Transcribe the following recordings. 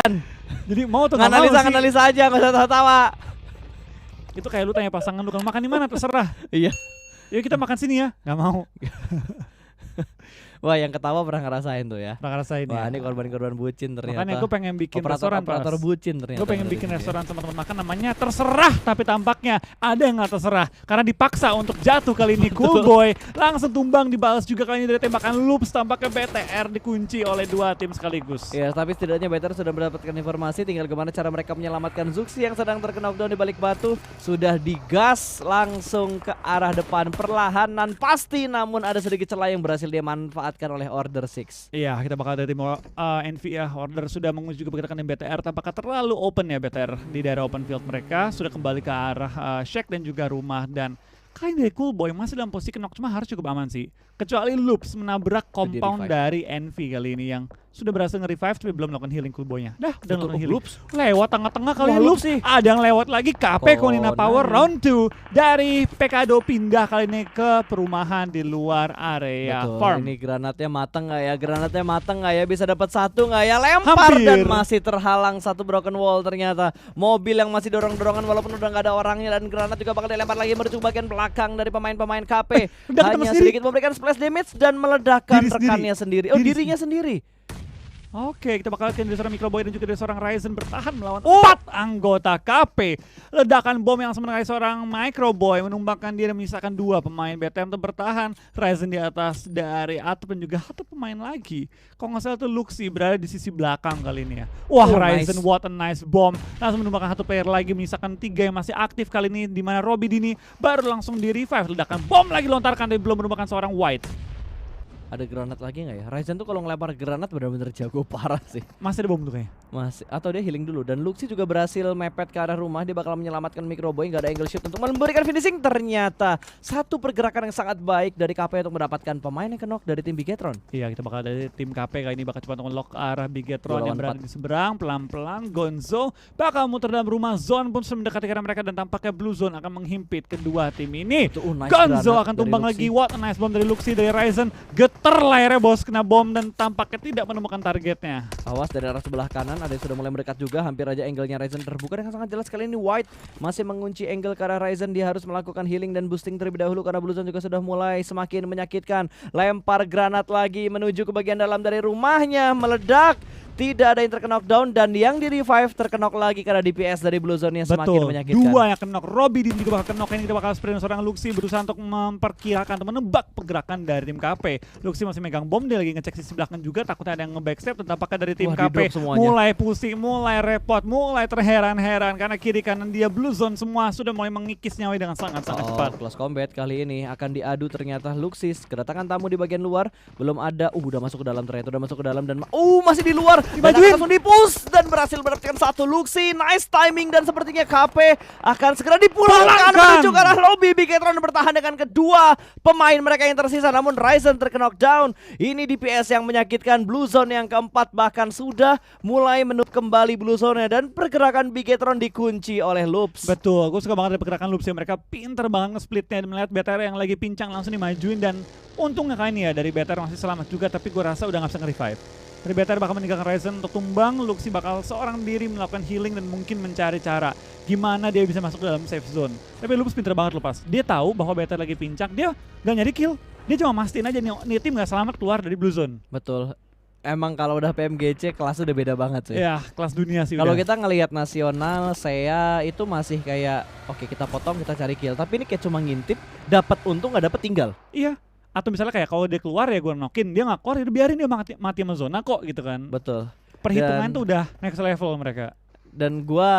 Bukan. Jadi mau tuh nggak mau sih. Analisa aja, nggak usah tawa-tawa. Itu kayak lu tanya pasangan lu kan makan di mana terserah. Iya. Yuk kita makan sini ya. Nggak mau. Wah, yang ketawa pernah ngerasain tuh ya. Pernah ngerasain ya. Wah, ini korban-korban bucin ternyata. Makanya gue pengen bikin restoran operator bucin ternyata. Gue pengen bikin restoran sama teman makan namanya terserah, tapi tampaknya ada yang nggak terserah karena dipaksa untuk jatuh kali ini. Cool Boy langsung tumbang, dibalas juga kali ini dari tembakan Loops. Tampaknya BTR dikunci oleh dua tim sekaligus. Ya, tapi setidaknya BTR sudah mendapatkan informasi, tinggal gimana cara mereka menyelamatkan Zuxi yang sedang terkena knockdown di balik batu. Sudah digas langsung ke arah depan perlahanan pasti, namun ada sedikit celah yang berhasil dia manfaatkan oleh Order 6. Iya, kita bakal dari tim NV ya. Order sudah mengunci juga pergerakan BTR. Tampaknya terlalu open ya BTR di daerah open field mereka. Sudah kembali ke arah Shack dan juga rumah. Dan kali ini Cool Boy masih dalam posisi knock, cuma harus cukup aman sih. Kecuali Loops menabrak compound dari NV kali ini yang sudah berhasil nge-revive tapi belum melakukan healing Cool Boy-nya. Dah, udah melakukan healing. Loops Lewat tengah-tengah kali ini Loops Loops. Ada yang lewat lagi. KP Konina Power round 2 dari PKDO pindah kali ini ke perumahan di luar area farm. Ini granatnya mateng nggak ya? Granatnya mateng nggak ya? Bisa dapat satu nggak ya? Lempar Hampir. Dan masih terhalang satu broken wall ternyata. Mobil yang masih dorong-dorongan walaupun udah nggak ada orangnya, dan granat juga bakal dilempar lagi menuju bagian belakang dari pemain-pemain KP. Hanya sedikit memberikan splash damage dan meledakkan rekannya sendiri. Oh, dirinya sendiri. Oke, kita bakal lihat dari seorang Microboy dan juga dari seorang Ryzen bertahan melawan 4 anggota KP. Ledakan bom yang sementara seorang Microboy menumbangkan dia dan menyisakan 2 pemain BTM untuk bertahan. Ryzen di atas dari Atop dan juga 1 pemain lagi. Kalau nggak salah tuh Luxi berada di sisi belakang kali ini ya. Wah, Ryzen, nice. What a nice bomb. Langsung menumbangkan 1 player lagi, menyisakan 3 yang masih aktif kali ini, di mana Robby Dini baru langsung di revive. Ledakan bom lagi lontarkan, tapi belum menumbangkan seorang White. Ada granat lagi nggak ya? Ryzen tuh kalau ngelempar granat benar-benar jago parah sih. Masih ada bom tuh kayaknya. Masih, atau dia healing dulu. Dan Luxi juga berhasil mepet ke arah rumah. Dia bakal menyelamatkan Microboy, nggak ada angle shoot untuk memberikan finishing. Ternyata satu pergerakan yang sangat baik dari KP untuk mendapatkan pemain yang knock dari tim Bigetron. Iya, kita bakal dari tim KP kali ini bakal coba untuk lock arah Bigetron yang berada di seberang. Pelan-pelan Gonzo bakal muter dalam rumah. Zone pun sudah mendekati karena mereka, dan tampaknya Blue Zone akan menghimpit kedua tim ini. Nice Gonzo akan tumbang lagi. What a nice bomb dari Luxi, dari Ryzen. Layarnya bos, kena bom dan tampaknya tidak menemukan targetnya. Awas dari arah sebelah kanan, ada yang sudah mulai mendekat juga. Hampir aja angle-nya Ryzen terbuka dengan sangat jelas. Kali ini White masih mengunci angle ke arah Ryzen. Dia harus melakukan healing dan boosting terlebih dahulu karena Blue Zone juga sudah mulai semakin menyakitkan. Lempar granat lagi menuju ke bagian dalam dari rumahnya, meledak. Tidak ada yang terkena knockdown, dan yang di revive terkena lagi karena DPS dari Blue Zone yang semakin menyakitkan. Dua yang kena, Robby Din juga bakal kena. Ini kita bakal sprint seorang Luxi berusaha untuk memperkirakan atau menebak pergerakan dari tim KP. Luxi masih megang bom, dia lagi ngecek sisi belakang juga, takutnya ada yang nge-backstep, dan tampaknya dari tim KP mulai pusing, mulai repot, mulai terheran-heran karena kiri kanan dia Blue Zone semua sudah mulai mengikis nyawa dengan sangat-sangat cepat. Close combat kali ini akan diadu ternyata. Luxi kedatangan tamu di bagian luar, belum ada. Udah masuk ke dalam ternyata, udah masuk ke dalam dan masih di luar. Dibajuin. Langsung dipush dan berhasil mendapatkan 1 Luxi. Nice timing, dan sepertinya KP akan segera dipulangkan menuju ke arah lobby. Bigetron bertahan dengan kedua pemain mereka yang tersisa, namun Ryzen terkena knockdown. Ini DPS yang menyakitkan. Blue Zone yang keempat bahkan sudah mulai menutup kembali Blue Zone-nya, dan pergerakan Bigetron dikunci oleh Loops. Betul, gue suka banget dari pergerakan Loops ya. Mereka pinter banget nge-splitnya, melihat BTR yang lagi pincang langsung dimajuin, dan untungnya kali ini ya dari BTR masih selamat juga, tapi gue rasa udah gak bisa nge-revive. Dari BTR bakal meninggalkan Ryzen untuk tumbang. Luxi bakal seorang diri melakukan healing dan mungkin mencari cara gimana dia bisa masuk ke dalam safe zone. Tapi Loops pinter banget lepas. Dia tahu bahwa BTR lagi pincang, dia gak nyari kill. Dia cuma mastiin aja nih tim gak selamat keluar dari Blue Zone. Betul. Emang kalau udah PMGC kelas udah beda banget sih. Ya, kelas dunia sih. Kalau kita ngelihat nasional, saya itu masih kayak oke, kita potong, kita cari kill. Tapi ini kayak cuma ngintip, dapat untung nggak dapat tinggal. Iya. Atau misalnya kayak kalau dia keluar ya gue nokin, dia nggak keluar ya biarin dia mati sama zona kok gitu kan. Betul. Perhitungan tuh udah next level mereka. Dan gue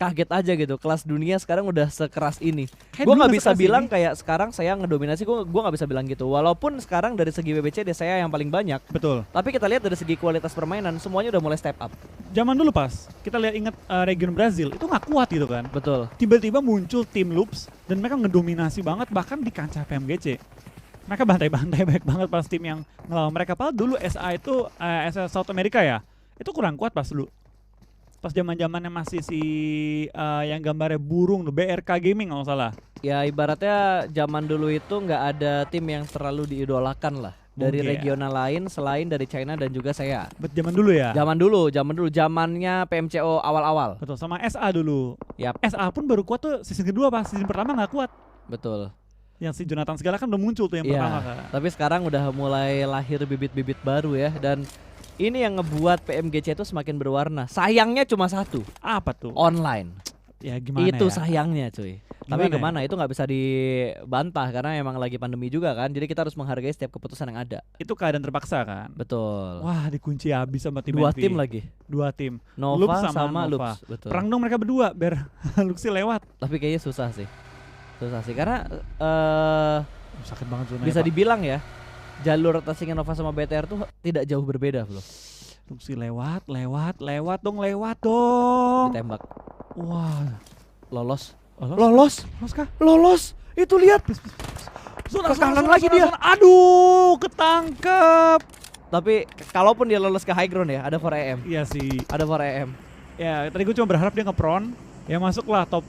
kaget aja gitu, kelas dunia sekarang udah sekeras ini. Gue nggak bisa bilang kayak sekarang saya ngedominasi, gue nggak bisa bilang gitu. Walaupun sekarang dari segi WBC saya yang paling banyak. Betul. Tapi kita lihat dari segi kualitas permainan semuanya udah mulai step up. Zaman dulu pas kita lihat inget region Brazil itu nggak kuat gitu kan. Betul. Tiba-tiba muncul tim Loops dan mereka ngedominasi banget bahkan di kancah PMGC. Mereka bantai-bantai baik banget pas tim yang ngelawan mereka. Padahal dulu SA itu SA South America ya, itu kurang kuat pas dulu. Pas zaman-zamannya masih si yang gambarnya burung, BRK Gaming kalau salah. Ya ibaratnya zaman dulu itu nggak ada tim yang terlalu diidolakan lah. dari Mungkin. regional lain selain dari China dan juga saya. Zaman dulu ya. Zamannya PMCO awal-awal. Betul, sama SA dulu. Yap, SA pun baru kuat tuh season kedua pas, season pertama nggak kuat. betul. Yang si Jonathan segala kan udah muncul tuh yang Iya, pertama kan. tapi sekarang udah mulai lahir bibit-bibit baru ya, dan ini yang ngebuat PMGC itu semakin berwarna. Sayangnya cuma satu, Apa tuh? online. Ya gimana Itu ya? sayangnya cuy. Tapi Gimana ya? gimana, itu nggak bisa dibantah karena emang lagi pandemi juga kan. Jadi kita harus menghargai setiap keputusan yang ada. Itu keadaan terpaksa kan. Betul. Wah, dikunci habis sama tim Dua NV. tim lagi, Dua tim. Nova Loops sama Nova. Loops. Betul. Perang dong mereka berdua biar Luxi lewat. Tapi kayaknya susah sih karena Sakit banget zonanya, bisa Pak. dibilang ya, jalur rotasinya Nova sama BTR tuh tidak jauh berbeda loh. Luxi lewat dong. Ditembak, Wah. lolos. Lolos kah? Lolos. Itu lihat. Zona Ke kanan lagi dia. Aduh, ketangkep. Tapi kalaupun dia lolos ke high ground ya, ada 4AM. Iya sih. Ada 4AM. Ya, tadi gue cuma berharap dia nge-pron. Ya masuklah top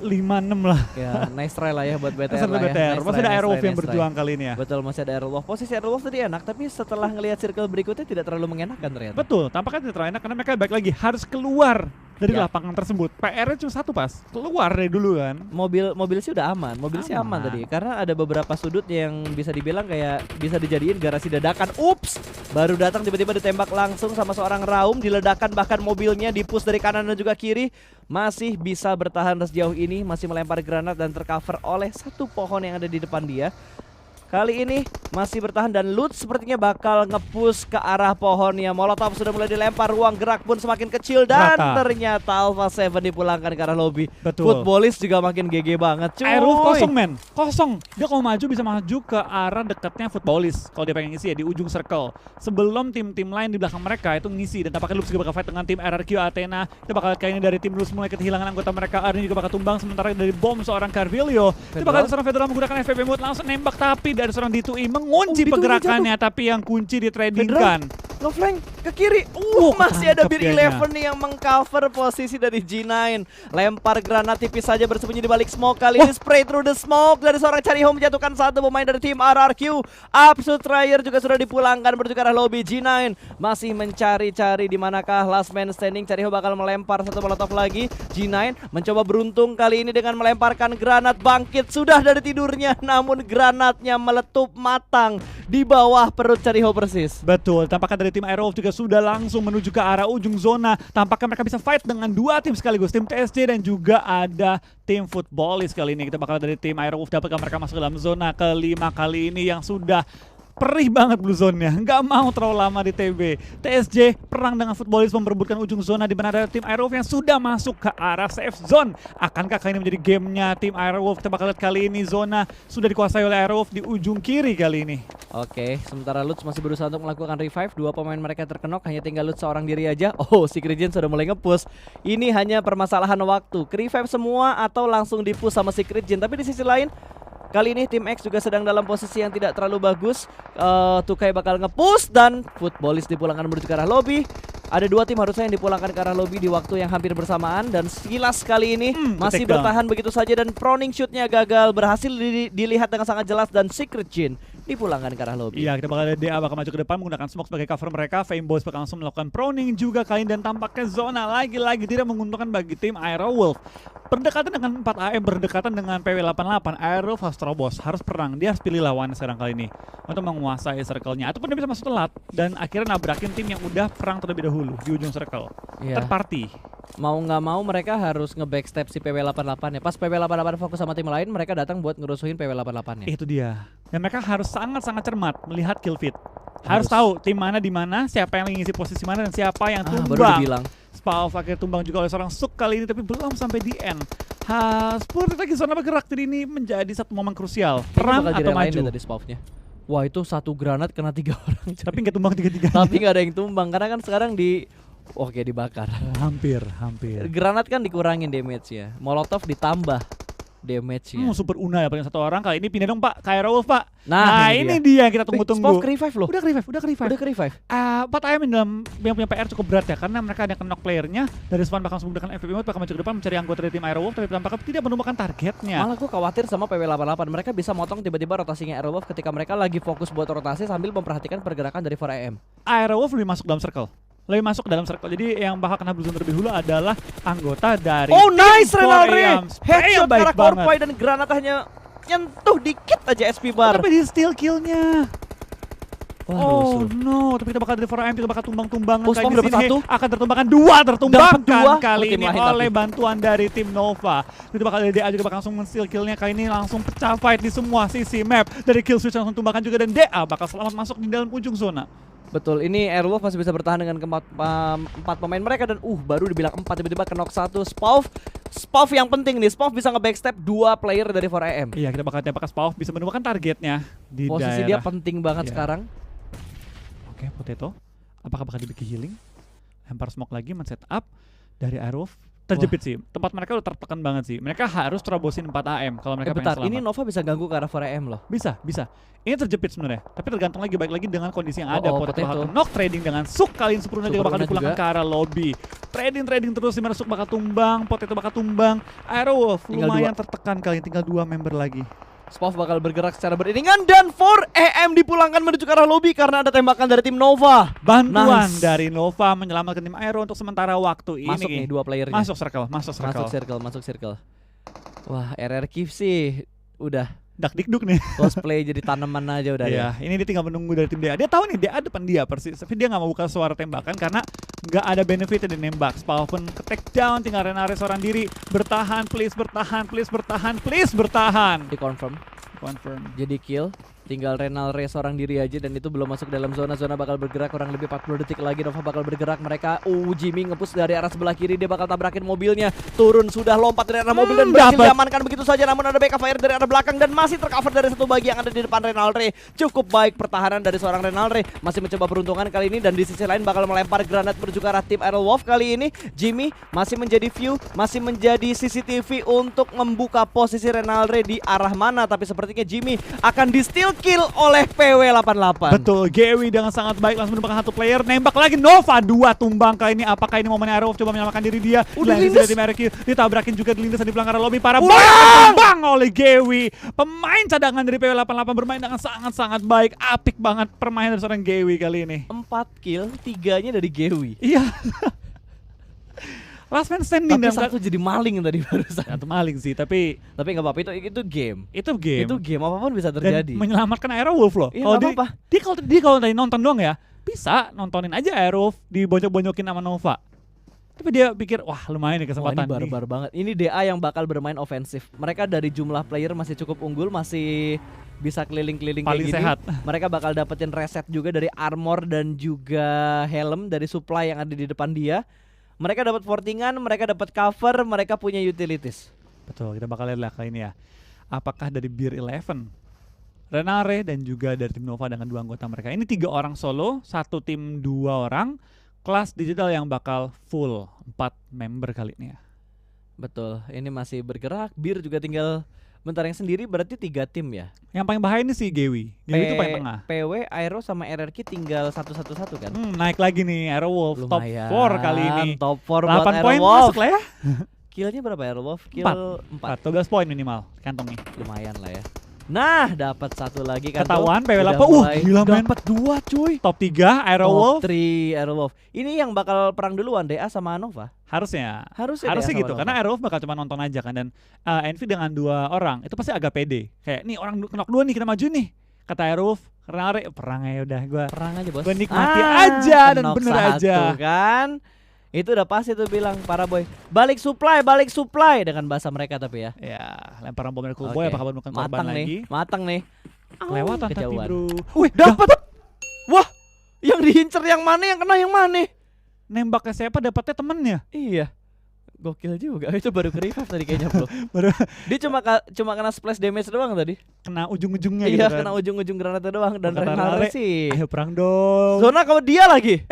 5-6 lah. Ya, nice try lah ya buat BTR Dasar lah ya. BTR. Nice Masih try, ada nice Airwolf try, yang nice try. berjuang kali ini ya. Betul, masih ada Airwolf. Posisi Airwolf tadi enak, tapi setelah ngelihat circle berikutnya tidak terlalu mengenakan ternyata. Betul, tampaknya tidak terlalu enak karena mereka balik lagi harus keluar dari Ya. lapangan tersebut. PR-nya cuma satu pas, keluar dari dulu kan. Mobil sih udah aman. Mobil sih aman Aman. tadi karena ada beberapa sudut yang bisa dibilang kayak bisa dijadiin garasi dadakan. Ups, baru datang tiba-tiba ditembak langsung sama seorang Raum, diledakan bahkan mobilnya dipush dari kanan dan juga kiri. Masih bisa bertahan sejauh ini, masih melempar granat dan tercover oleh satu pohon yang ada di depan dia. Kali ini masih bertahan dan Loot sepertinya bakal nge-push ke arah pohonnya. Molotov sudah mulai dilempar, ruang gerak pun semakin kecil dan Rata. ternyata Alpha 7 dipulangkan ke arah lobby. Betul. Footballist juga makin GG banget cuy. Airwolf kosong men, kosong. Dia kalau maju bisa maju ke arah dekatnya Footballist kalau dia pengen ngisi ya di ujung circle. Sebelum tim-tim lain di belakang mereka itu ngisi dan tampaknya Loops juga bakal fight dengan tim RRQ Athena. Kita bakal lihat kayaknya dari tim Loops mulai kehilangan anggota mereka. Arni juga bakal tumbang sementara dari bom seorang Carvilio. Itu bakal ada seorang Federal menggunakan FPP mode langsung nembak tapi dari seorang D2E mengunci D2E pergerakannya tapi yang kunci di trading kan. Ngeflank ke kiri. Masih ada Bir 11 nih yang mengcover posisi dari G9. Lempar granat tipis saja bersembunyi di balik smoke. Kali ini spray through the smoke dari seorang Chariho menjatuhkan satu pemain dari tim RRQ. Absolute Trier juga sudah dipulangkan menuju ke arah lobby. G9 masih mencari-cari di manakah last man standing. Chariho bakal melempar satu molotov lagi. G9 mencoba beruntung kali ini dengan melemparkan granat, bangkit sudah dari tidurnya, namun granatnya meletup matang di bawah perut Chariho persis. Betul, tampaknya dari tim Airwolf juga sudah langsung menuju ke arah ujung zona. Tampaknya mereka bisa fight dengan dua tim sekaligus, tim TSJ dan juga ada tim Footballist kali ini. Kita bakal dari tim Airwolf dapatkah mereka masuk ke dalam zona kelima kali ini yang sudah perih banget blue zone-nya, nggak mau terlalu lama di TB. TSJ perang dengan Footballist memperebutkan ujung zona di mana ada tim Airwolf yang sudah masuk ke arah safe zone. Akankah kali ini menjadi gamenya tim Airwolf? Kita bakal lihat kali ini zona sudah dikuasai oleh Airwolf di ujung kiri kali ini. Oke, sementara Lutz masih berusaha untuk melakukan revive. Dua pemain mereka terkenok, hanya tinggal Lutz seorang diri aja. Oh, Secret Gen sudah mulai nge-push. Ini hanya permasalahan waktu. Ke-revive semua atau langsung di-push sama Secret Gen. Tapi di sisi lain, kali ini tim X juga sedang dalam posisi yang tidak terlalu bagus. Tukai bakal nge-push dan Footballist dipulangkan menuju ke arah lobby. Ada dua tim harusnya yang dipulangkan ke arah lobby di waktu yang hampir bersamaan. Dan sekilas kali ini masih take down. bertahan begitu saja. Dan proning shootnya gagal, berhasil dilihat dengan sangat jelas. Dan Secret Gen dipulangkan ke arah lobby. Iya, kita bakal ada DA bakal maju ke depan menggunakan smoke sebagai cover mereka. Fame Boys bakal langsung melakukan proning juga kali ini dan tampaknya zona lagi-lagi tidak menguntungkan bagi tim Airwolf. Berdekatan dengan 4AM, berdekatan dengan PW88, Airwolf harus terobos, harus perang. Dia harus pilih lawan sekarang kali ini untuk menguasai circle-nya. Ataupun dia bisa masuk telat dan akhirnya nabrakin tim yang udah perang terlebih dahulu di ujung circle. Iya. Third party. Mau nggak mau mereka harus nge-backstep si PW88 ya. Pas PW88 fokus sama tim lain, mereka datang buat ngerusuhin PW88 ya. Itu dia. Dan mereka harus sangat-sangat cermat melihat kill feed. Harus tahu tim mana di mana, siapa yang ngisi posisi mana dan siapa yang Baru tumbang. dibilang. Spav akhirnya tumbang juga oleh seorang Suk kali ini tapi belum sampai di end. 10 detik lagi zona bergerak, jadi ini menjadi satu momen krusial. Perang Bakal atau direlain maju. deh tadi spawnnya. Wah, itu satu granat kena 3 orang. Tapi nggak tumbang tiga-tiganya. Tapi nggak ada yang tumbang karena kan sekarang dibakar. Hampir. Granat kan dikurangin damage ya. Molotov ditambah. damage-nya. Super Una ya paling satu orang. Kali ini pindah dong Pak ke Aero Wolf Pak. Nah, ini dia yang kita Spav tunggu-tunggu. ke-revive loh. Udah ke-revive. 4 AM yang dalam yang punya PR cukup berat ya, karena mereka ada knock playernya. Dari Svan bakal menggunakan FPV mode, bakal maju ke depan mencari anggota dari tim Aero Wolf, tapi tampaknya tidak menemukan targetnya. Malah gue khawatir sama PW88. Mereka bisa motong tiba-tiba rotasinya Aero Wolf ketika mereka lagi fokus buat rotasi sambil memperhatikan pergerakan dari 4 AM. Aero Wolf lebih masuk dalam circle. Jadi yang bakal kena blue zone terlebih dulu adalah anggota dari Oh nice tim Renalre. 4AM. Headshot baik karena banget. Corpy dan granat hanya nyentuh dikit aja SP bar. Tapi di steal kill-nya. Wah, Oh rusuh. no, tapi kita bakal dari 4AM, kita bakal tumbang-tumbangan Oh, kali Spav di dapat sini. satu. Akan tertumbangkan dua, Dapat dua. kali Oh, tim ini lain oleh tapi. bantuan dari tim Nova. Itu bakal dari DA juga bakal langsung men-steal kill-nya. Kali ini langsung pecah fight di semua sisi map. Dari kill switch langsung tumbangkan juga, dan DA bakal selamat masuk di dalam ujung zona. Betul, ini Aero Wolf masih bisa bertahan dengan empat pemain mereka dan baru dibilang 4 tiba-tiba knock 1 Spav yang penting nih, Spav bisa nge-backstep 2 player dari 4AM. Iya, kita bakal tembak ke Spav, bisa menemukan targetnya di Posisi dia daerah. penting banget Iya. sekarang. Oke, Potato. Apakah bakal dibagi healing? Lempar smoke lagi, men-set up dari Aero Wolf. Terjepit sih, tempat mereka udah tertekan banget sih. Mereka harus terobosin 4 AM kalau mereka pengen Bentar, selamat. ini Nova bisa ganggu ke arah 4AM loh. Bisa. Ini terjepit sebenarnya, tapi tergantung baik lagi dengan kondisi yang ada. Potato. Bakal knock trading dengan Suk, kali ini Superuna juga bakal Superuna dipulangkan juga. ke arah lobby. Trading terus, dimana Suk bakal tumbang, Potato bakal tumbang. Aero Wolf Tinggal lumayan tertekan kali ini, tinggal 2 member lagi. Spav bakal bergerak secara beriringan dan 4AM dipulangkan menuju ke arah lobby karena ada tembakan dari tim Nova. Bantuan Nice. dari Nova menyelamatkan tim Aero untuk sementara waktu ini. Masuk nih 2 playernya. Masuk circle. Masuk circle. Wah, RRQ sih udah Dak dikduk nih. cosplay jadi tanaman aja udah Iya, ya. ini dia tinggal menunggu dari tim DA. Dia tahu nih DA depan dia persis, tapi dia nggak mau buka suara tembakan karena nggak ada benefitnya di nembak. Spav pun ke take down, tinggal Renare seorang diri. Bertahan, please bertahan. Di confirm. Confirm. Jadi kill. Tinggal Renalre seorang diri aja dan itu belum masuk dalam zona. Zona bakal bergerak kurang lebih 40 detik lagi. Nova bakal bergerak. Mereka Jimmy nge-push dari arah sebelah kiri. Dia bakal tabrakin mobilnya. Turun sudah lompat dari arah mobil dan berhasil Dapat. diamankan begitu saja. Namun ada backup fire dari arah belakang dan masih tercover dari satu bagi yang ada di depan Renalre. Cukup baik pertahanan dari seorang Renalre. Masih mencoba peruntungan kali ini dan di sisi lain bakal melempar granat menuju ke arah tim Aero Wolf kali ini. Jimmy masih menjadi view, masih menjadi CCTV untuk membuka posisi Renalre di arah mana. Tapi sepertinya Jimmy akan di steal kill oleh PW88. Betul, Gewi dengan sangat baik langsung menemukan satu player. Nembak lagi Nova, 2 tumbang kali ini. Apakah ini momen Aero Wolf coba menyelamatkan diri dia? Udah Dilanjut lindes. dari tim RQ, ditabrakin juga dilindas dan di belakang arah lobby. Para Wow. tumbang oleh Gewi. Pemain cadangan dari PW88 bermain dengan sangat-sangat baik. Apik banget permainan dari seorang Gewi kali ini. 4 kill, 3-nya dari Gewi. Iya. Last man standing Tapi dalam satu jadi maling tadi barusan. Satu maling sih, tapi Tapi nggak apa-apa, itu game. itu game. Itu game, apapun bisa Dan terjadi. menyelamatkan Aero Wolf loh. Iya, Kalau nggak dia, apa-apa. dia kalau tadi nonton doang ya, bisa nontonin aja Aero Wolf dibonyok-bonyokin sama Nova. Tapi dia pikir, wah lumayan nih Wah, kesempatan ini barbar banget. Ini DA yang bakal bermain ofensif. Mereka dari jumlah player masih cukup unggul, masih bisa keliling-keliling Paling kayak gini. sehat. Mereka bakal dapetin reset juga dari armor dan juga helm dari supply yang ada di depan dia. Mereka dapat fortingan, mereka dapat cover, mereka punya utilities. Betul, kita bakal lihat lah kali ini ya. Apakah dari Beer 11, Renare dan juga dari tim Nova dengan 2 anggota mereka. Ini 3 orang solo, 1 tim 2 orang. Kelas digital yang bakal full 4 member kali ini ya. Betul, ini masih bergerak. Bir juga tinggal bentar yang sendiri, berarti 3 tim ya. Yang paling bahaya ini si Gewi. Gewi itu paling tengah. PW, Aero sama RRQ tinggal 1-1-1 kan. Naik lagi nih Aero Wolf top Lumayan, 4 kali ini. Top 4 buat 8 Aero poin Wolf. masuk lah ya. Killnya berapa Aero Wolf? Kill 4. 12 poin minimal kantongnya. Lumayan lah ya. Nah, dapat satu lagi kan. Ketahuan PW8. Udah mulai Gila men. dapat 2 cuy. Top 3 Aero Wolf. 3 Aero Wolf. Ini yang bakal perang duluan DA sama Nova. Harusnya Harusnya harusnya DA gitu sama karena Nova. Aero Wolf bakal cuma nonton aja kan, dan Envy dengan 2 orang itu pasti agak pede. Kayak nih orang knock 2 nih, kita maju nih. Kata Aero Wolf, Renare perang ya udah Perang aja, Bos. gua nikmati aja dan knock bener satu aja. Kan? Itu udah pasti tuh bilang para boy. Balik supply dengan bahasa mereka tapi ya. Ya, lemparan bom dari Kuboy Oke. apakah menemukan korban Matang nih, lagi? matang nih. Kelewatan tapi Kejauhan. bro. Wih, dapat. Wah, yang diincer yang mana, yang kena yang mana? Nembaknya siapa, dapatnya temennya. Iya. Gokil juga. Itu baru ke revive tadi kayaknya, Bro. Baru Dia cuma kena splash damage doang tadi. kena ujung-ujungnya gitu Iya, kan. kena ujung-ujung granatnya doang dan Kata Renalre Renare, sih. Ayo perang dong. Zona kalau dia lagi.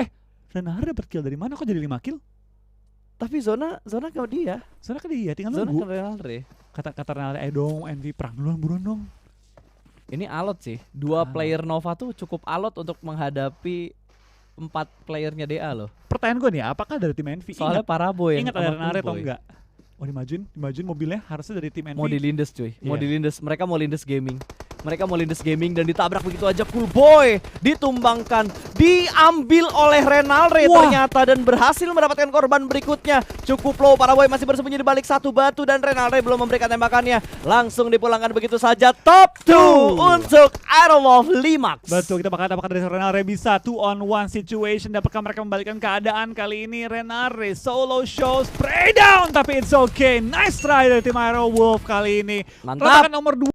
Renare dapat kill dari mana kok jadi 5 kill? Tapi zona kalau dia. Soalnya ke dia tinggal Zona nunggu. ke Renalre. Kata Renalre, dong NV perang duluan buruan dong. Ini alot sih. Dua player Nova tuh cukup alot untuk menghadapi 4 playernya DA loh. Pertanyaan gue nih, apakah dari tim NV? Soalnya Paraboy yang Ingat ada sama Renalre atau Coolboy. enggak? Oh dimajuin mobilnya harusnya dari tim NV. Mau dilindes cuy, mau Iya. dilindes. Mereka mau lindes gaming. Mereka mau lindes gaming dan ditabrak begitu aja. Coolboy ditumbangkan, diambil oleh Renalre Wah. ternyata dan berhasil mendapatkan korban berikutnya. Cukup low, Paraboy masih bersembunyi di balik satu batu dan Renalre belum memberikan tembakannya. Langsung dipulangkan begitu saja. Top 2 untuk Iron Wolf Limax. Betul, kita bakal apakah dari Renalre bisa 2-on-1 situation, dapatkah mereka membalikkan keadaan kali ini? Renalre solo show spray down, tapi it's okay. Nice try dari tim Iron Wolf kali ini. Mantap. Ledakan nomor 2